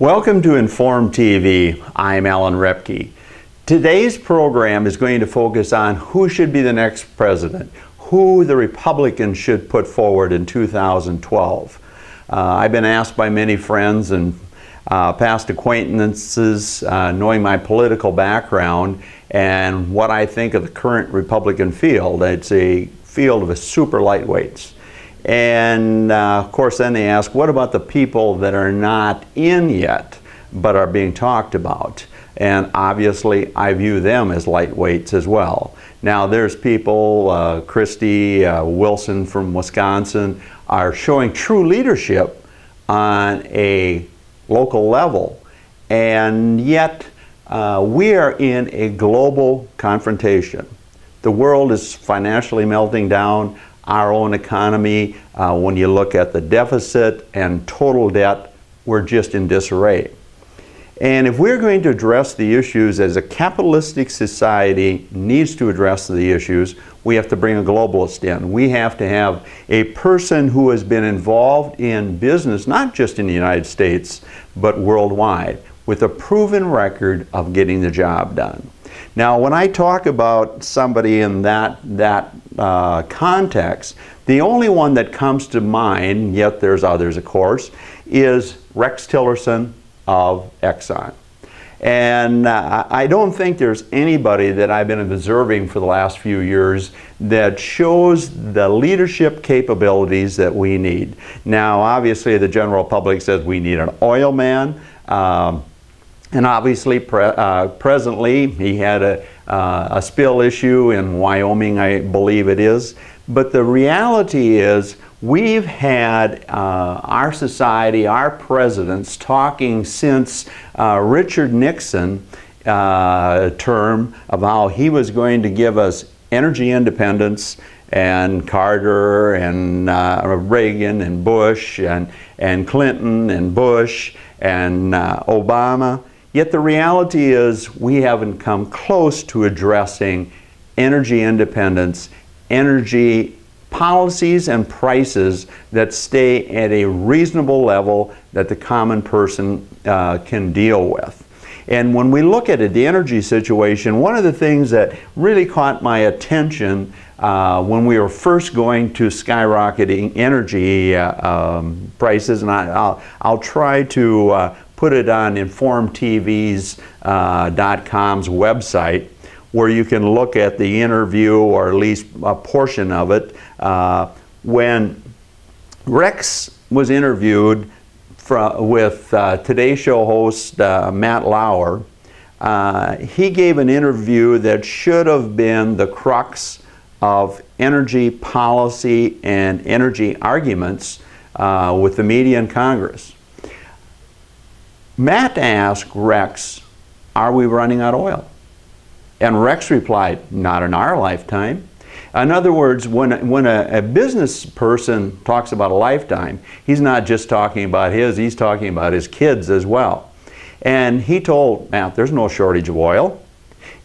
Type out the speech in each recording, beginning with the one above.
Welcome to Inform TV. I'm Alan Roebke. Today's program is going to focus on who should be the next president, who the Republicans should put forward in 2012. I've been asked by many friends and past acquaintances, knowing my political background and what I think of the current Republican field. It's a field of super lightweights. And of course then they ask, what about the people that are not in yet but are being talked about? And obviously I view them as lightweights as well. Now there's people, Christie Wilson from Wisconsin, are showing true leadership on a local level, and yet we are in a global confrontation. The world is financially melting down. Our own economy, when you look at the deficit and total debt, we're just in disarray. And if we're going to address the issues as a capitalistic society needs to address the issues, we have to bring a globalist in. We have to have a person who has been involved in business, not just in the United States, but worldwide, with a proven record of getting the job done. Now, when I talk about somebody in that context, the only one that comes to mind, yet there's others of course, is Rex Tillerson of Exxon. And I don't think there's anybody that I've been observing for the last few years that shows the leadership capabilities that we need. Now, obviously the general public says we need an oil man. And obviously, presently, he had a spill issue in Wyoming, I believe it is. But the reality is, we've had our society, our presidents, talking since Richard Nixon term of how he was going to give us energy independence, and Carter and Reagan and Bush and Clinton and Bush and Obama. Yet the reality is we haven't come close to addressing energy independence, energy policies and prices that stay at a reasonable level that the common person can deal with. And when we look at it, the energy situation, one of the things that really caught my attention when we were first going to skyrocketing energy prices, and I'll try to put it on InformTV's .com's website, where you can look at the interview, or at least a portion of it. When Rex was interviewed with Today Show host Matt Lauer, he gave an interview that should have been the crux of energy policy and energy arguments with the media and Congress. Matt asked Rex, are we running out of oil? And Rex replied, not in our lifetime. In other words, when a business person talks about a lifetime, he's not just talking about he's talking about his kids as well. And he told Matt, there's no shortage of oil.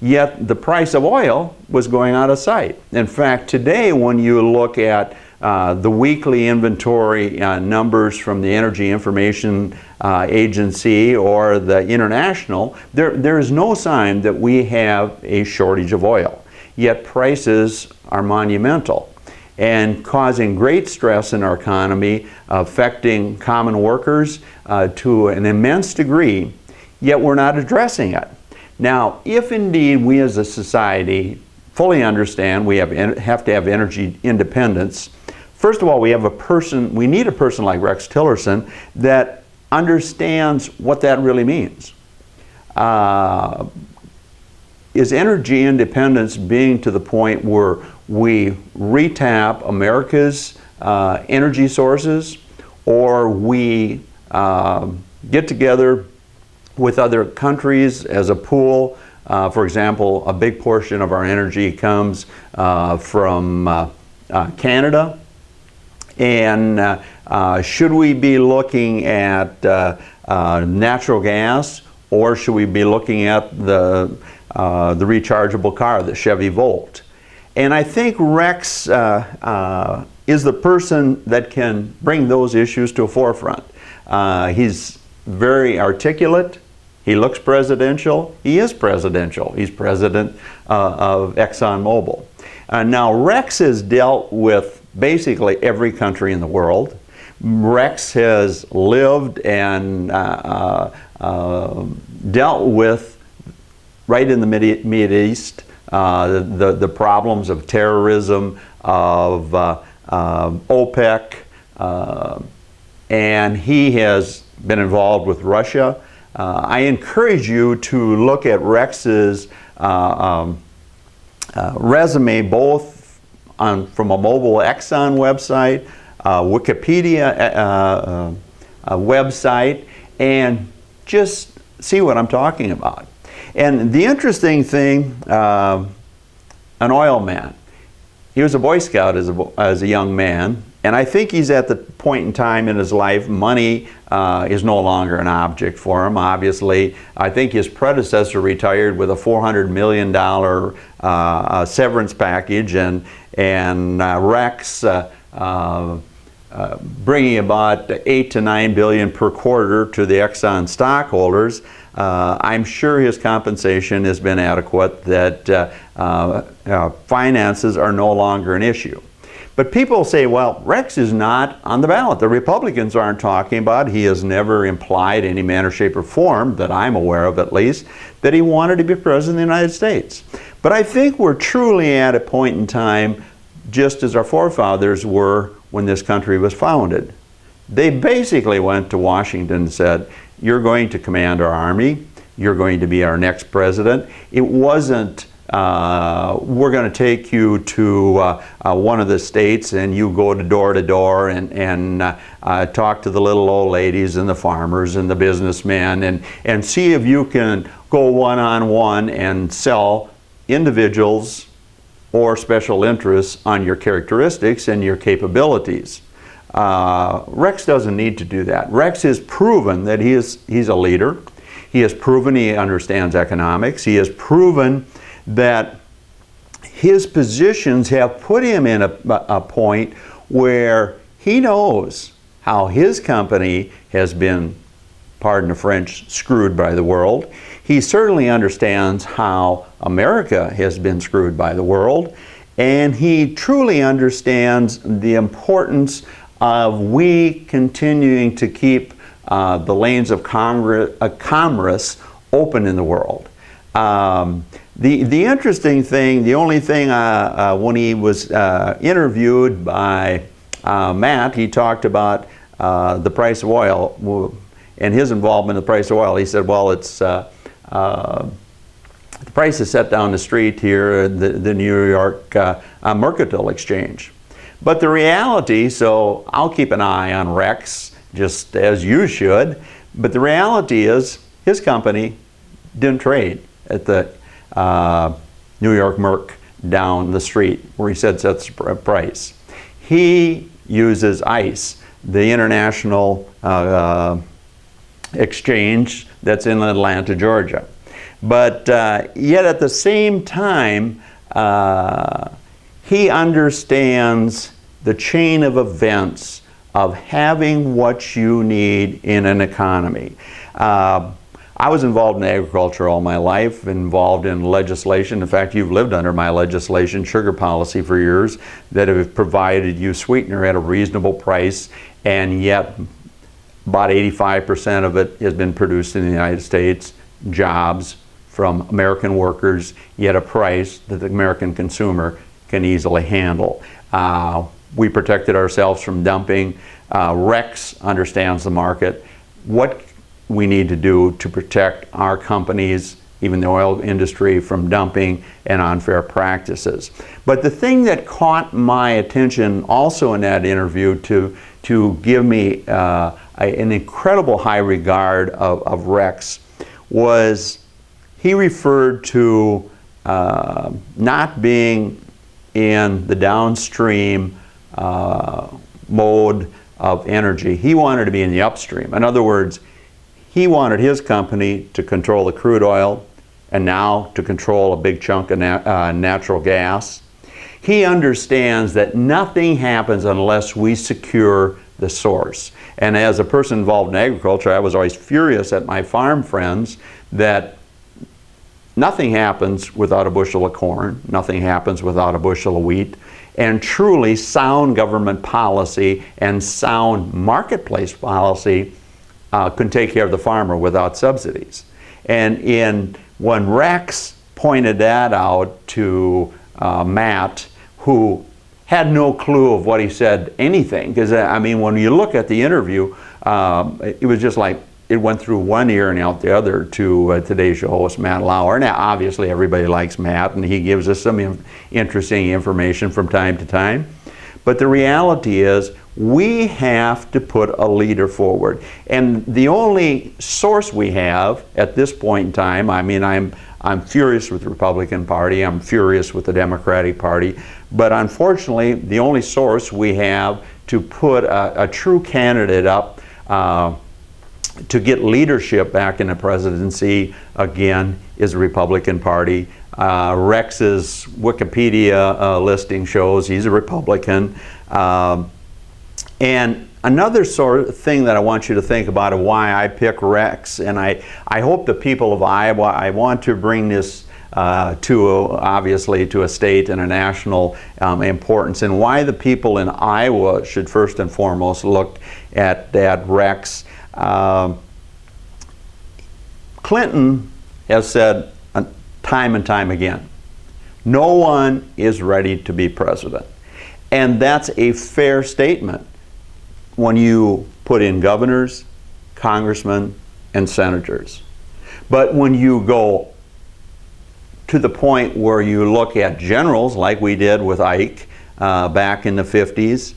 Yet the price of oil was going out of sight. In fact, today when you look at the weekly inventory numbers from the Energy Information Agency or the International, there is no sign that we have a shortage of oil. Yet prices are monumental and causing great stress in our economy, affecting common workers to an immense degree, yet we're not addressing it. Now, if indeed we as a society fully understand we have to have energy independence, first of all, we need a person like Rex Tillerson that understands what that really means. Is energy independence being to the point where we retap America's energy sources, or we get together with other countries as a pool? For example, a big portion of our energy comes from Canada. And should we be looking at natural gas, or should we be looking at the rechargeable car, the Chevy Volt? And I think Rex is the person that can bring those issues to a forefront. He's very articulate. He looks presidential. He is presidential. He's president of Exxon Mobil. Now, Rex has dealt with basically every country in the world. Rex has lived and dealt with, right in the Mid East, the problems of terrorism, of OPEC, and he has been involved with Russia. I encourage you to look at Rex's resume, both from a Mobil Exxon website, Wikipedia website, and just see what I'm talking about. And the interesting thing, an oil man. He was a Boy Scout as a young man, and I think he's at the point in time in his life, money is no longer an object for him, obviously. I think his predecessor retired with a $400 million severance package, and Rex bringing about 8 to 9 billion per quarter to the Exxon stockholders. I'm sure his compensation has been adequate, that finances are no longer an issue. But people say, well, Rex is not on the ballot. The Republicans aren't talking about. He has never implied in any manner, shape, or form, that I'm aware of at least, that he wanted to be president of the United States. But I think we're truly at a point in time, just as our forefathers were when this country was founded. They basically went to Washington and said, you're going to command our army, you're going to be our next president. It wasn't, we're going to take you to one of the states and you go to door and talk to the little old ladies and the farmers and the businessmen and see if you can go one-on-one and sell individuals or special interests on your characteristics and your capabilities. Rex doesn't need to do that. Rex has proven that he's a leader. He has proven he understands economics. He has proven that his positions have put him in a point where he knows how his company has been, pardon the French, screwed by the world. He certainly understands how America has been screwed by the world, and he truly understands the importance of we continuing to keep the lanes of commerce open in the world. The interesting thing, the only thing, when he was interviewed by Matt, he talked about the price of oil and his involvement in the price of oil. He said, well, it's the price is set down the street here at the New York Mercantile Exchange. But the reality, so I'll keep an eye on Rex, just as you should, but the reality is his company didn't trade at the New York Merc down the street where he said sets the price. He uses ICE, the international exchange that's in Atlanta, Georgia. But yet at the same time, he understands the chain of events of having what you need in an economy. I was involved in agriculture all my life, involved in legislation. In fact, you've lived under my legislation, sugar policy, for years, that have provided you sweetener at a reasonable price, and yet about 85% of it has been produced in the United States, jobs from American workers, yet a price that the American consumer can easily handle. We protected ourselves from dumping. Rex understands the market. What we need to do to protect our companies, even the oil industry, from dumping and unfair practices. But the thing that caught my attention also in that interview to give me an incredible high regard of Rex was he referred to not being in the downstream mode of energy. He wanted to be in the upstream. In other words, he wanted his company to control the crude oil and now to control a big chunk of natural gas. He understands that nothing happens unless we secure the source. And as a person involved in agriculture, I was always furious at my farm friends that nothing happens without a bushel of corn, nothing happens without a bushel of wheat, and truly sound government policy and sound marketplace policy can take care of the farmer without subsidies. And when Rex pointed that out to Matt, who had no clue of what he said anything, because I mean, when you look at the interview, it was just like it went through one ear and out the other to today's show host Matt Lauer. Now, obviously, everybody likes Matt, and he gives us some interesting information from time to time. But the reality is, we have to put a leader forward. And the only source we have at this point in time, I mean, I'm furious with the Republican Party, I'm furious with the Democratic Party, but unfortunately, the only source we have to put a true candidate up to get leadership back in the presidency again is the Republican Party. Rex's Wikipedia listing shows he's a Republican. And another sort of thing that I want you to think about of why I pick Rex, and I hope the people of Iowa, I want to bring this obviously to a state and a national importance, and why the people in Iowa should first and foremost look at Rex. Clinton has said time and time again, no one is ready to be president. And that's a fair statement when you put in governors, congressmen, and senators. But when you go to the point where you look at generals like we did with Ike back in the 50s,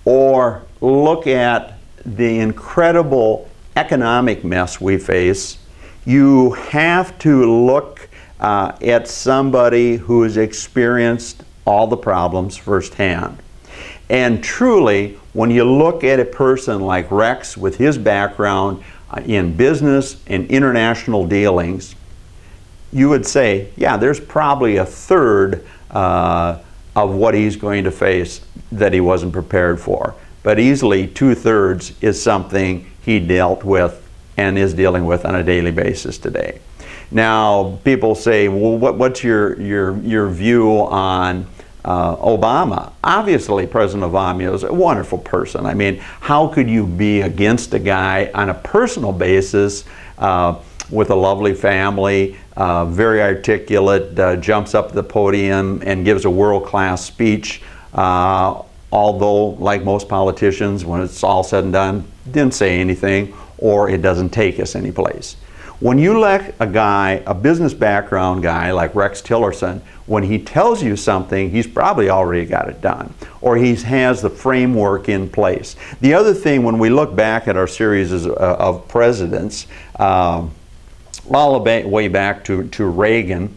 or look at the incredible economic mess we face, you have to look at somebody who has experienced all the problems firsthand. And truly, when you look at a person like Rex with his background in business and international dealings, you would say, yeah, there's probably a third of what he's going to face that he wasn't prepared for. But easily 2/3 is something he dealt with and is dealing with on a daily basis today. Now, people say, well, what's your view on Obama? Obviously, President Obama is a wonderful person. I mean, how could you be against a guy on a personal basis with a lovely family, very articulate, jumps up the podium and gives a world-class speech, although, like most politicians, when it's all said and done, didn't say anything, or it doesn't take us anyplace. When you let a guy, a business background guy like Rex Tillerson, when he tells you something, he's probably already got it done, or he has the framework in place. The other thing, when we look back at our series of presidents, all the way back to Reagan,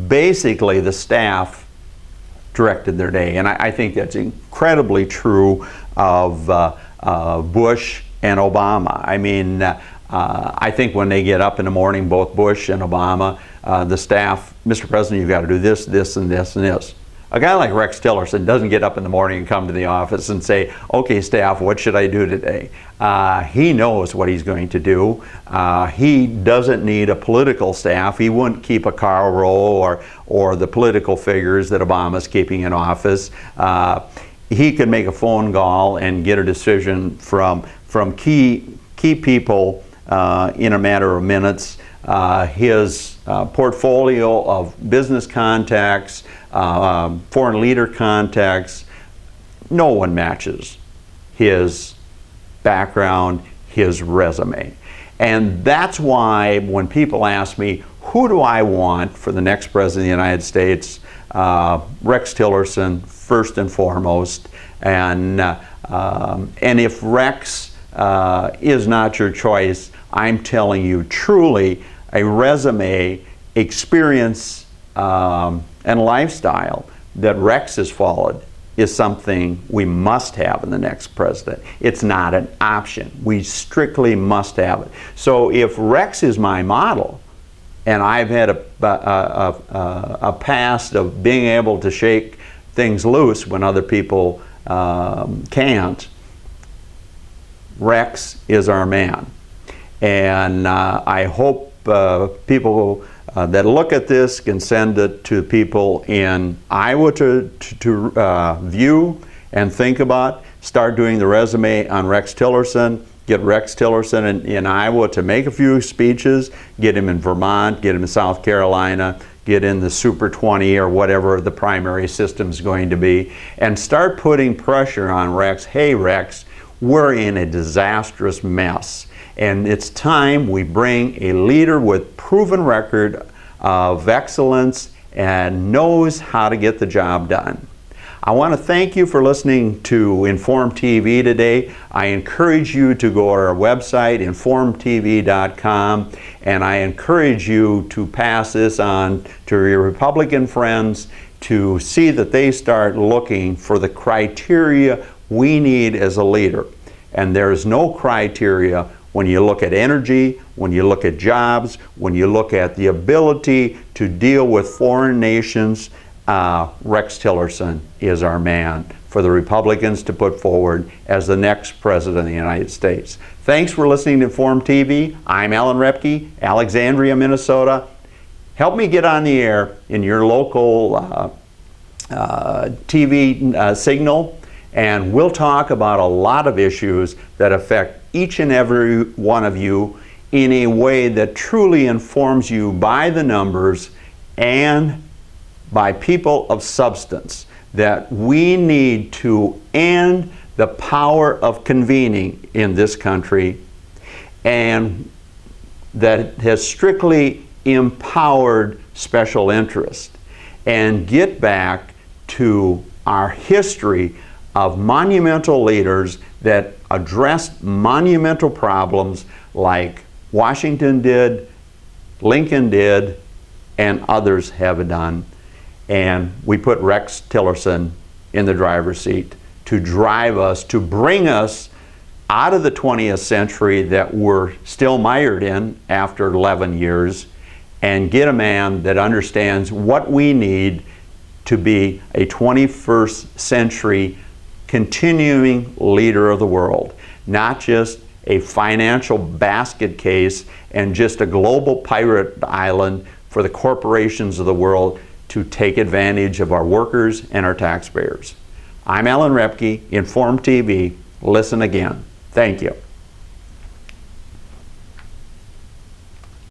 basically the staff directed their day. And I think that's incredibly true of Bush and Obama. I mean, I think when they get up in the morning, both Bush and Obama, the staff, Mr. President, you've got to do this, this, and this, and this. A guy like Rex Tillerson doesn't get up in the morning and come to the office and say, okay, staff, what should I do today? He knows what he's going to do. He doesn't need a political staff. He wouldn't keep a Karl Rove or the political figures that Obama's keeping in office. He could make a phone call and get a decision from key people in a matter of minutes. His portfolio of business contacts, foreign leader contacts, no one matches his background, his resume. And that's why when people ask me, who do I want for the next President of the United States? Rex Tillerson, first and foremost. And if Rex is not your choice, I'm telling you truly, a resume, experience, and lifestyle that Rex has followed is something we must have in the next president. It's not an option. We strictly must have it. So if Rex is my model, and I've had a past of being able to shake things loose when other people can't, Rex is our man. And I hope people that look at this can send it to people in Iowa to view and think about. Start doing the resume on Rex Tillerson. Get Rex Tillerson in Iowa to make a few speeches. Get him in Vermont, get him in South Carolina, get in the Super 20 or whatever the primary system is going to be, and start putting pressure on Rex. Hey Rex, we're in a disastrous mess, and it's time we bring a leader with proven record of excellence and knows how to get the job done. I want to thank you for listening to Inform TV today. I encourage you to go to our website, informtv.com, and I encourage you to pass this on to your Republican friends to see that they start looking for the criteria we need as a leader. And there is no criteria when you look at energy, when you look at jobs, when you look at the ability to deal with foreign nations. Rex Tillerson is our man for the Republicans to put forward as the next President of the United States. Thanks for listening to Inform TV. I'm Alan Roebke, Alexandria, Minnesota. Help me get on the air in your local TV signal, and we'll talk about a lot of issues that affect each and every one of you in a way that truly informs you by the numbers and by people of substance, that we need to end the power of convening in this country, and that has strictly empowered special interest, and get back to our history of monumental leaders that addressed monumental problems like Washington did, Lincoln did, and others have done. And we put Rex Tillerson in the driver's seat to drive us, to bring us out of the 20th century that we're still mired in after 11 years, and get a man that understands what we need to be a 21st century continuing leader of the world, not just a financial basket case and just a global pirate island for the corporations of the world to take advantage of our workers and our taxpayers. I'm Alan Roebke, Inform TV. Listen again. Thank you.